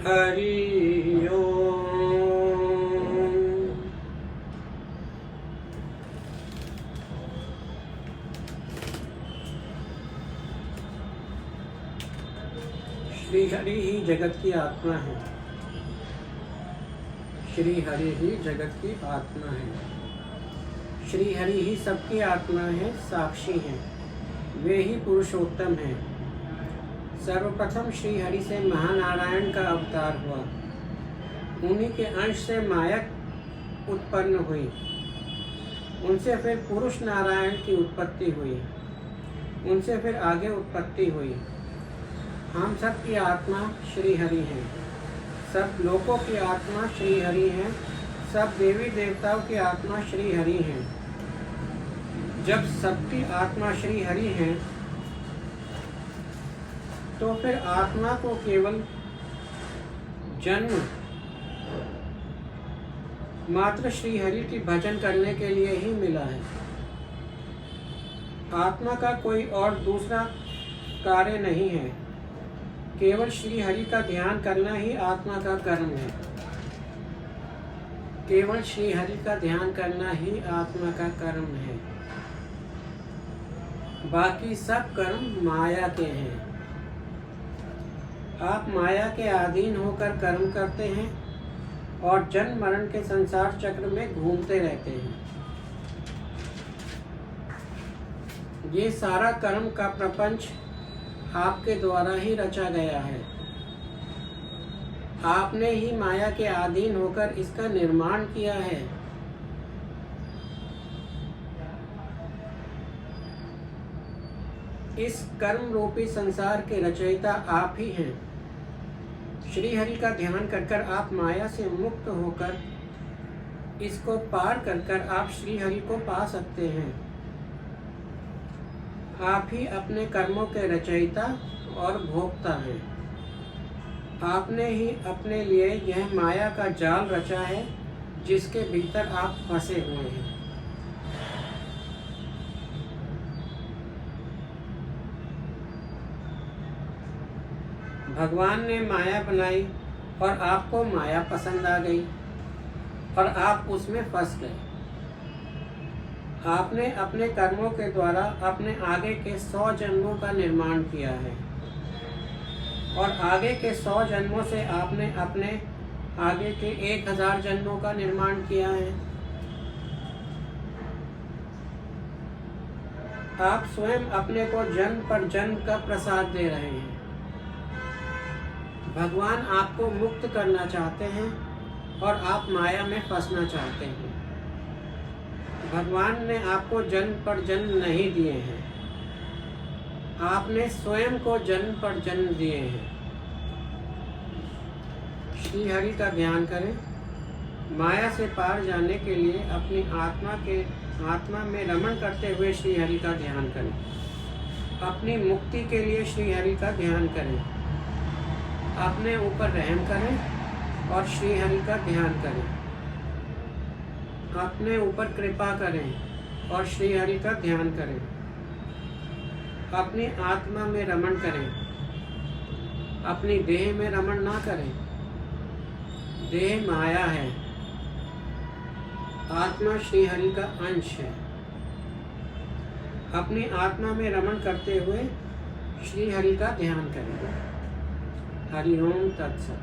हरि ओम। श्री हरि ही जगत की आत्मा है। श्री हरि ही जगत की आत्मा है। श्री हरि ही सबकी आत्मा है, साक्षी हैं। वे ही पुरुषोत्तम हैं। सर्वप्रथम श्री हरि से महानारायण का अवतार हुआ। उन्हीं के अंश से माया उत्पन्न हुई। उनसे फिर पुरुष नारायण की उत्पत्ति हुई। उनसे फिर आगे उत्पत्ति हुई। हम सब की आत्मा श्री हरि हैं। सब लोकों की आत्मा श्री हरि हैं। सब देवी देवताओं की आत्मा श्री हरि हैं। जब सबकी आत्मा श्री हरि हैं तो फिर आत्मा को केवल जन्म मात्र श्री हरि की भजन करने के लिए ही मिला है। आत्मा का कोई और दूसरा कार्य नहीं है। केवल श्री हरि का ध्यान करना ही आत्मा का कर्म है। केवल श्री हरि का ध्यान करना ही आत्मा का कर्म है। बाकी सब कर्म माया के हैं। आप माया के अधीन होकर कर्म करते हैं और जन्म मरण के संसार चक्र में घूमते रहते हैं। ये सारा कर्म का प्रपंच आपके द्वारा ही रचा गया है। आपने ही माया के अधीन होकर इसका निर्माण किया है। इस कर्म रूपी संसार के रचयिता आप ही हैं। श्री हरि का ध्यान कर कर आप माया से मुक्त होकर इसको पार कर कर आप श्री हरि को पा सकते हैं। आप ही अपने कर्मों के रचयिता और भोक्ता हैं। आपने ही अपने लिए यह माया का जाल रचा है जिसके भीतर आप फंसे हुए हैं। भगवान ने माया बनाई और आपको माया पसंद आ गई और आप उसमें फंस गए। आपने अपने कर्मों के द्वारा अपने आगे के 100 जन्मों का निर्माण किया है और आगे के 100 जन्मों से आपने अपने आगे के 1000 जन्मों का निर्माण किया है। आप स्वयं अपने को जन्म पर जन्म का प्रसाद दे रहे हैं। भगवान आपको मुक्त करना चाहते हैं और आप माया में फंसना चाहते हैं। भगवान ने आपको जन्म पर जन्म नहीं दिए हैं। आपने स्वयं को जन्म पर जन्म दिए हैं। श्री हरि का ध्यान करें। माया से पार जाने के लिए अपनी आत्मा में रमण करते हुए श्री हरि का ध्यान करें। अपनी मुक्ति के लिए श्री हरि का ध्यान करें। अपने ऊपर रहम करें और श्री हरि का ध्यान करें। अपने ऊपर कृपा करें और श्री हरि का ध्यान करें। अपनी आत्मा में रमण करें। अपनी देह में रमण ना करें। देह माया है। आत्मा श्री हरि का अंश है। अपनी आत्मा में रमण करते हुए श्री हरि का ध्यान करें। हरि ओम तत्सत।